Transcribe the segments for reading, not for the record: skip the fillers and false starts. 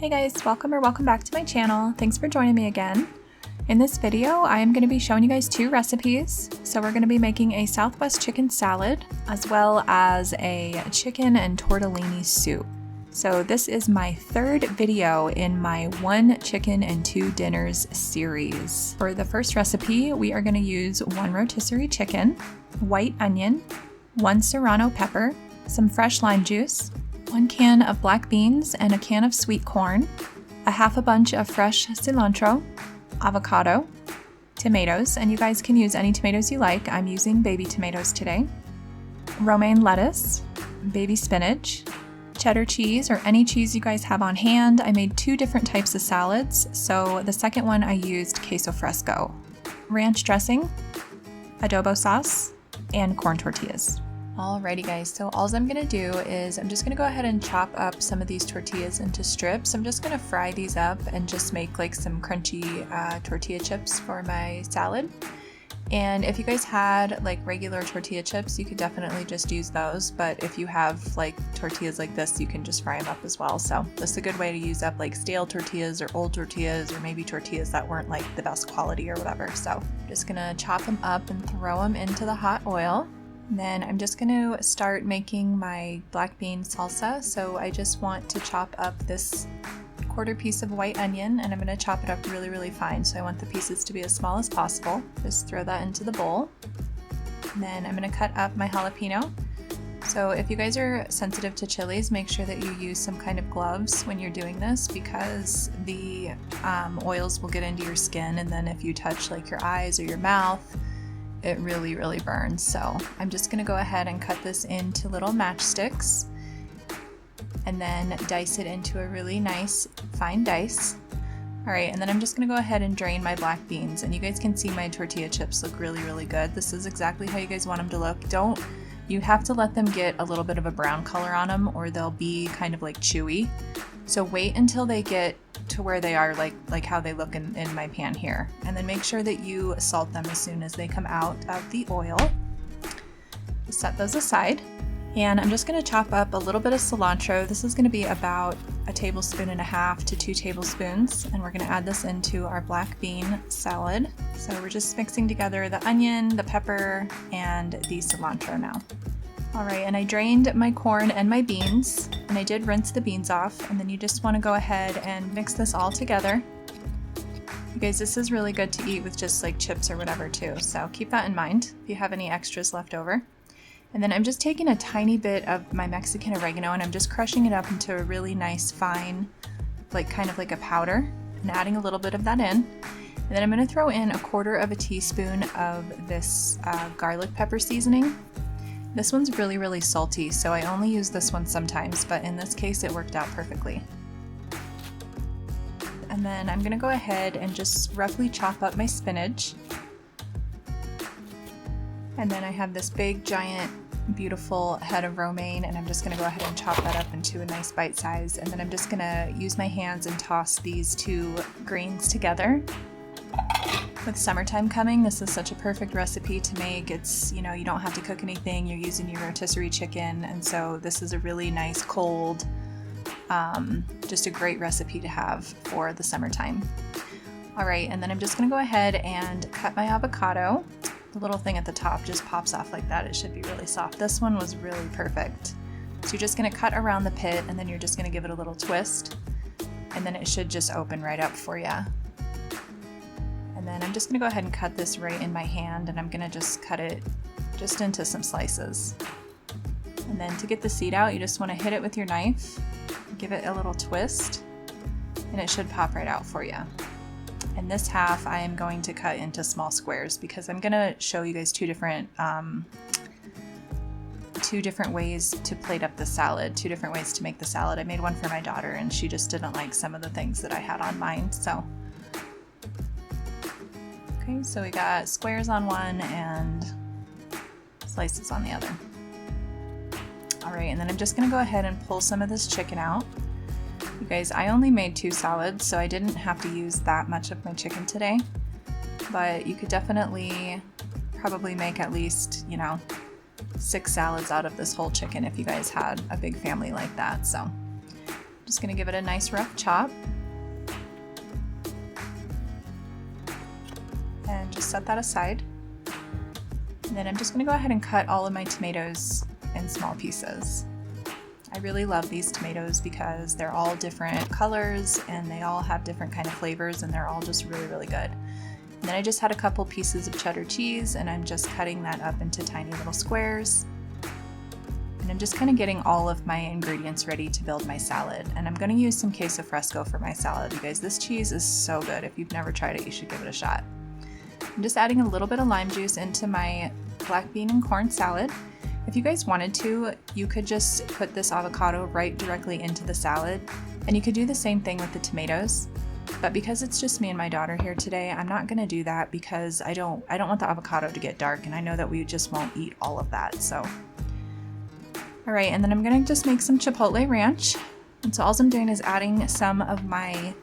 Hey guys, welcome back to my channel. Thanks for joining me again. In this video, I am going to be showing you guys two recipes. So we're going to be making a Southwest chicken salad as well as a chicken and tortellini soup. So this is my third video in my one chicken and two dinners series. For the first recipe, we are going to use one rotisserie chicken, white onion, one serrano pepper, some fresh lime juice, 1 can of black beans and a can of sweet corn, a half a bunch of fresh cilantro, avocado, tomatoes, and you guys can use any tomatoes you like. I'm using baby tomatoes today, romaine lettuce, baby spinach, cheddar cheese or any cheese you guys have on hand. I made two different types of salads, so the second one I used queso fresco, ranch dressing, adobo sauce, and corn tortillas. Alrighty guys, so all I'm gonna do is I'm just gonna go ahead and chop up some of these tortillas into strips. I'm just gonna fry these up and just make like some crunchy tortilla chips for my salad. And if you guys had like regular tortilla chips, you could definitely just use those. But if you have like tortillas like this, you can just fry them up as well. So this is a good way to use up like stale tortillas or old tortillas or maybe tortillas that weren't like the best quality or whatever. So I'm just gonna chop them up and throw them into the hot oil. And then I'm just going to start making my black bean salsa. So I just want to chop up this quarter piece of white onion and I'm going to chop it up really fine. So I want the pieces to be as small as possible. Just throw that into the bowl. And then I'm going to cut up my jalapeno. So if you guys are sensitive to chilies, make sure that you use some kind of gloves when you're doing this because the oils will get into your skin, and then if you touch like your eyes or your mouth, it really burns. So I'm just gonna go ahead and cut this into little matchsticks and then dice it into a really nice fine dice. All right, and then I'm just gonna go ahead and drain my black beans, and you guys can see my tortilla chips look really good. This is exactly how you guys want them to look. You have to let them get a little bit of a brown color on them or they'll be kind of like chewy. So wait until they get to where they are like how they look in my pan here. And then make sure that you salt them as soon as they come out of the oil. Just set those aside. And I'm just gonna chop up a little bit of cilantro. This is gonna be about 1.5 tablespoons to 2 tablespoons. And we're gonna add this into our black bean salad. So we're just mixing together the onion, the pepper, and the cilantro now. All right, and I drained my corn and my beans, and I did rinse the beans off, and then you just want to go ahead and mix this all together. You guys, this is really good to eat with just like chips or whatever too, so keep that in mind if you have any extras left over. And then I'm just taking a tiny bit of my Mexican oregano and I'm just crushing it up into a really nice fine, like kind of like a powder, and adding a little bit of that in. And then I'm going to throw in 1/4 teaspoon of this garlic pepper seasoning. This one's really salty, so I only use this one sometimes, but in this case it worked out perfectly. And then I'm gonna go ahead and just roughly chop up my spinach. And then I have this big, giant, beautiful head of romaine, and I'm just gonna go ahead and chop that up into a nice bite size. And then I'm just gonna use my hands and toss these two greens together. With summertime coming, this is such a perfect recipe to make. It's, you know, you don't have to cook anything. You're using your rotisserie chicken, and so this is a really nice cold, just a great recipe to have for the summertime. All right, and then I'm just gonna go ahead and cut my avocado. The little thing at the top just pops off like that. It should be really soft. This one was really perfect. So you're just gonna cut around the pit, and then you're just gonna give it a little twist, and then it should just open right up for you. And then I'm just gonna go ahead and cut this right in my hand, and I'm gonna just cut it just into some slices. And then to get the seed out, you just wanna hit it with your knife, give it a little twist, and it should pop right out for you. And this half I am going to cut into small squares because I'm gonna show you guys two different ways to plate up the salad, 2 different ways to make the salad. I made one for my daughter and she just didn't like some of the things that I had on mine, so. Okay, so we got squares on one and slices on the other. All right, and then I'm just gonna go ahead and pull some of this chicken out. You guys, I only made 2 salads, so I didn't have to use that much of my chicken today, but you could definitely probably make at least, 6 salads out of this whole chicken if you guys had a big family like that. So Just gonna give it a nice rough chop. And just set that aside. And then I'm just gonna go ahead and cut all of my tomatoes in small pieces. I really love these tomatoes because they're all different colors and they all have different kind of flavors, and they're all just really, really good. And then I just had a couple pieces of cheddar cheese, and I'm just cutting that up into tiny little squares. And I'm just kind of getting all of my ingredients ready to build my salad. And I'm going to use some queso fresco for my salad. You guys, this cheese is so good. If you've never tried it, you should give it a shot. I'm just adding a little bit of lime juice into my black bean and corn salad. If you guys wanted to, you could just put this avocado right directly into the salad, and you could do the same thing with the tomatoes. But because it's just me and my daughter here today, I'm not gonna do that because I don't want the avocado to get dark, and I know that we just won't eat all of that, so. All right, and then I'm gonna just make some chipotle ranch. And so all I'm doing is adding some of my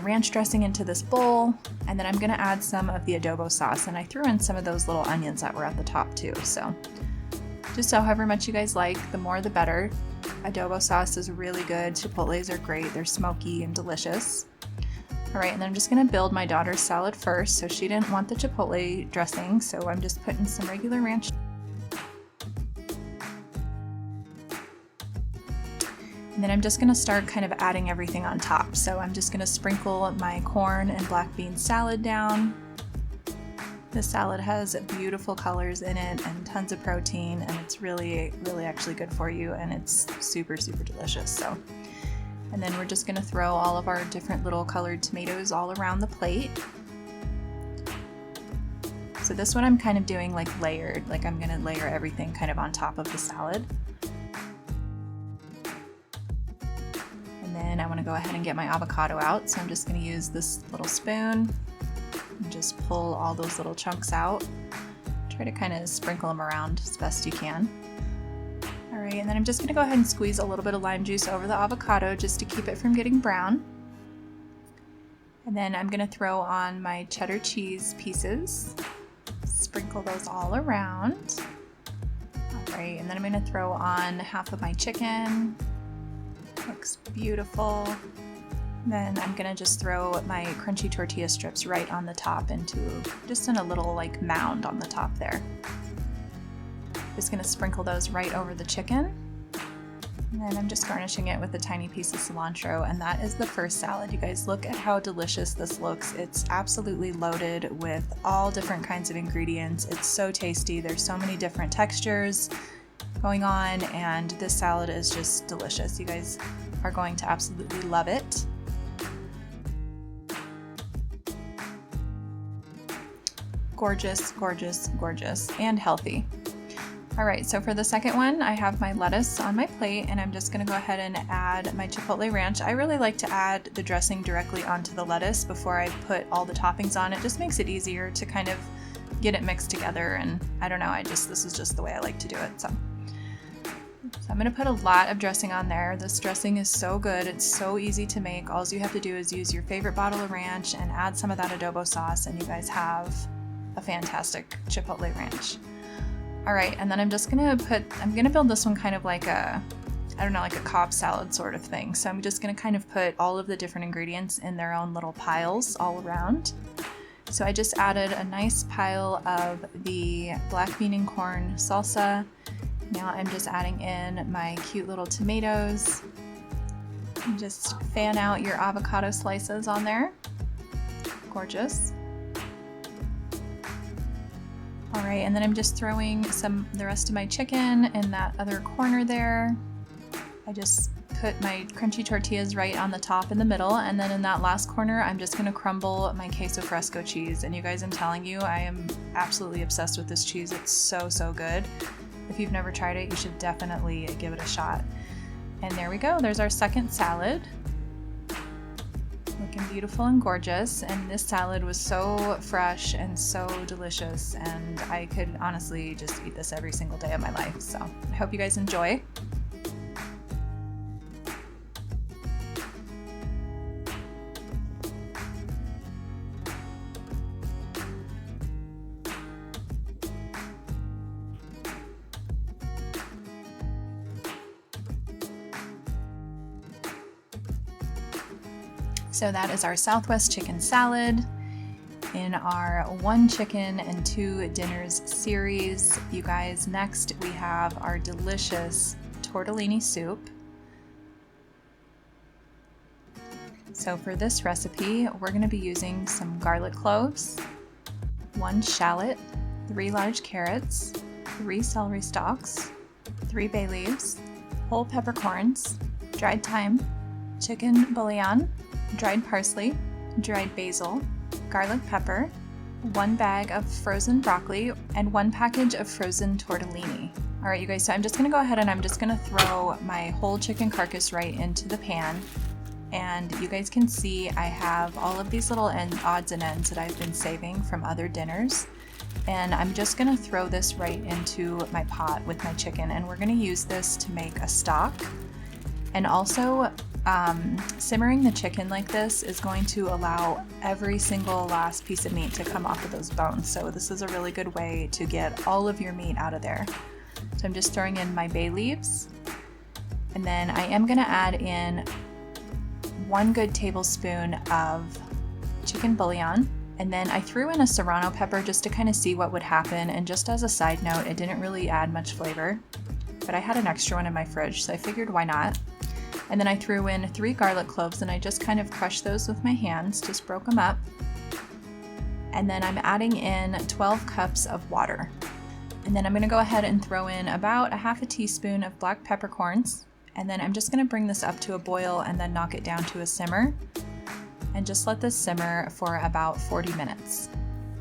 ranch dressing into this bowl, and then I'm gonna add some of the adobo sauce, and I threw in some of those little onions that were at the top too, so. Just however much you guys like, the more the better. Adobo sauce is really good. Chipotles are great. They're smoky and delicious. All right, and then I'm just gonna build my daughter's salad first. So she didn't want the chipotle dressing, so I'm just putting some regular ranch. And then I'm just gonna start kind of adding everything on top. So I'm just gonna sprinkle my corn and black bean salad down. This salad has beautiful colors in it and tons of protein, and it's really, really actually good for you, and it's super, super delicious. So, and then we're just gonna throw all of our different little colored tomatoes all around the plate. So this one I'm kind of doing like layered, like I'm gonna layer everything kind of on top of the salad. And then I wanna go ahead and get my avocado out, so I'm just gonna use this little spoon and just pull all those little chunks out. Try to kind of sprinkle them around as best you can. All right, and then I'm just gonna go ahead and squeeze a little bit of lime juice over the avocado just to keep it from getting brown. And then I'm gonna throw on my cheddar cheese pieces. Sprinkle those all around. All right, and then I'm gonna throw on half of my chicken. Looks beautiful. Then I'm gonna just throw my crunchy tortilla strips right on the top just in a little like mound on the top there. Just gonna sprinkle those right over the chicken. And then I'm just garnishing it with a tiny piece of cilantro, and that is the first salad. You guys, look at how delicious this looks. It's absolutely loaded with all different kinds of ingredients. It's so tasty. There's so many different textures going on, and this salad is just delicious. You guys are going to absolutely love it. Gorgeous, gorgeous, gorgeous, and healthy. All right, so for the second one, I have my lettuce on my plate, and I'm just gonna go ahead and add my chipotle ranch. I really like to add the dressing directly onto the lettuce before I put all the toppings on. It just makes it easier to kind of get it mixed together, and I don't know, this is just the way I like to do it, so I'm gonna put a lot of dressing on there. This dressing is so good, it's so easy to make. All you have to do is use your favorite bottle of ranch and add some of that adobo sauce, and you guys have a fantastic chipotle ranch. All right, and then I'm gonna build this one kind of like I don't know, like a Cobb salad sort of thing. So I'm just gonna kind of put all of the different ingredients in their own little piles all around. So I just added a nice pile of the black bean and corn salsa. Now I'm just adding in my cute little tomatoes. And just fan out your avocado slices on there. Gorgeous. All right, and then I'm just throwing the rest of my chicken in that other corner there. I just put my crunchy tortillas right on the top in the middle, and then in that last corner, I'm just gonna crumble my queso fresco cheese. And you guys, I'm telling you, I am absolutely obsessed with this cheese. It's so, so good. If you've never tried it, you should definitely give it a shot. And there we go, there's our second salad. Looking beautiful and gorgeous, and this salad was so fresh and so delicious, and I could honestly just eat this every single day of my life. So I hope you guys enjoy. So that is our Southwest chicken salad in our 1 chicken and 2 dinners series. You guys, next we have our delicious tortellini soup. So for this recipe, we're going to be using some garlic cloves, 1 shallot, 3 large carrots, 3 celery stalks, 3 bay leaves, whole peppercorns, dried thyme, chicken bouillon, dried parsley, dried basil, garlic pepper, 1 bag of frozen broccoli, and 1 package of frozen tortellini. All right, you guys, so I'm just gonna go ahead and I'm just gonna throw my whole chicken carcass right into the pan. And you guys can see I have all of these little odds and ends that I've been saving from other dinners. And I'm just gonna throw this right into my pot with my chicken, and we're gonna use this to make a stock. And also, simmering the chicken like this is going to allow every single last piece of meat to come off of those bones. So this is a really good way to get all of your meat out of there. So I'm just throwing in my bay leaves, and then I am gonna add in 1 good tablespoon of chicken bouillon. And then I threw in a serrano pepper just to kind of see what would happen. And just as a side note, it didn't really add much flavor, but I had an extra one in my fridge, so I figured why not. And then I threw in 3 garlic cloves, and I just kind of crushed those with my hands, just broke them up. And then I'm adding in 12 cups of water. And then I'm gonna go ahead and throw in about a half a teaspoon of black peppercorns. And then I'm just gonna bring this up to a boil and then knock it down to a simmer. And just let this simmer for about 40 minutes.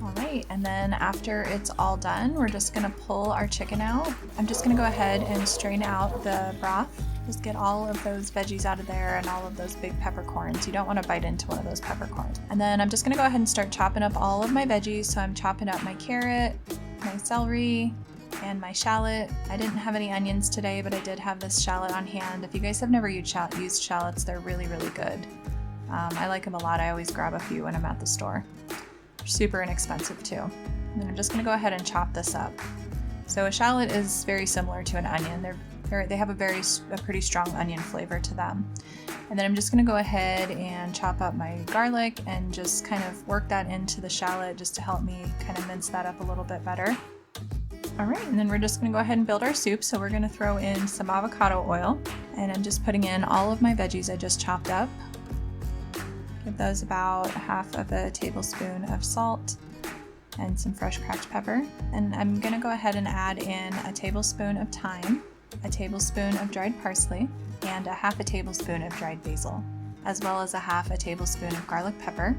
All right, and then after it's all done, we're just gonna pull our chicken out. I'm just gonna go ahead and strain out the broth. Just get all of those veggies out of there and all of those big peppercorns. You don't wanna bite into one of those peppercorns. And then I'm just gonna go ahead and start chopping up all of my veggies. So I'm chopping up my carrot, my celery, and my shallot. I didn't have any onions today, but I did have this shallot on hand. If you guys have never used shallots, they're really, really good. I like them a lot. I always grab a few when I'm at the store. They're super inexpensive too. And then I'm just gonna go ahead and chop this up. So a shallot is very similar to an onion. They have a pretty strong onion flavor to them. And then I'm just gonna go ahead and chop up my garlic and just kind of work that into the shallot just to help me kind of mince that up a little bit better. All right, and then we're just gonna go ahead and build our soup. So we're gonna throw in some avocado oil, and I'm just putting in all of my veggies I just chopped up. Give those about half of a tablespoon of salt and some fresh cracked pepper. And I'm gonna go ahead and add in a tablespoon of thyme, a tablespoon of dried parsley, and a half a tablespoon of dried basil, as well as a half a tablespoon of garlic pepper.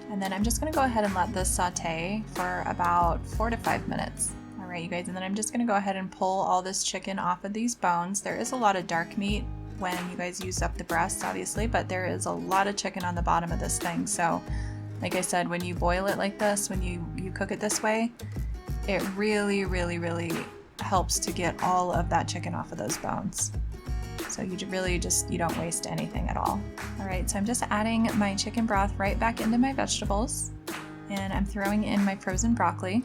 And then I'm just gonna go ahead and let this saute for about 4 to 5 minutes. All right, you guys, and then I'm just gonna go ahead and pull all this chicken off of these bones. There is a lot of dark meat when you guys use up the breasts, obviously, but there is a lot of chicken on the bottom of this thing. So like I said, when you boil it like this, when you cook it this way, it really, really, really helps to get all of that chicken off of those bones. So you really you don't waste anything at all. All right, so I'm just adding my chicken broth right back into my vegetables, and I'm throwing in my frozen broccoli.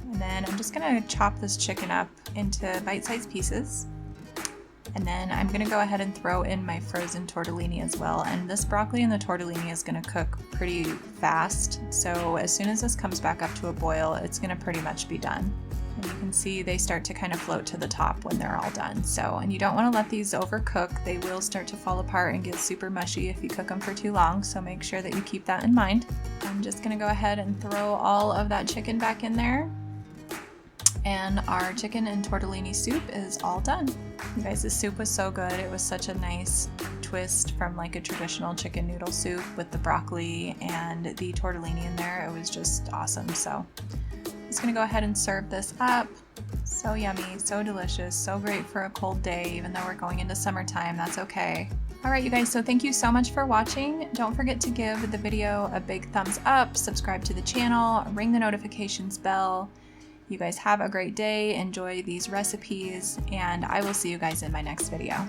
And then I'm just gonna chop this chicken up into bite-sized pieces. And then I'm gonna go ahead and throw in my frozen tortellini as well. And this broccoli and the tortellini is gonna cook pretty fast. So as soon as this comes back up to a boil, it's gonna pretty much be done. And you can see they start to kind of float to the top when they're all done. So, and you don't wanna let these overcook. They will start to fall apart and get super mushy if you cook them for too long. So make sure that you keep that in mind. I'm just gonna go ahead and throw all of that chicken back in there. And our chicken and tortellini soup is all done. You guys, this soup was so good. It was such a nice twist from like a traditional chicken noodle soup with the broccoli and the tortellini in there. It was just awesome. So I'm just gonna go ahead and serve this up. So yummy, so delicious, so great for a cold day, even though we're going into summertime, that's okay. All right, you guys, so thank you so much for watching. Don't forget to give the video a big thumbs up, subscribe to the channel, ring the notifications bell. You guys have a great day, enjoy these recipes, and I will see you guys in my next video.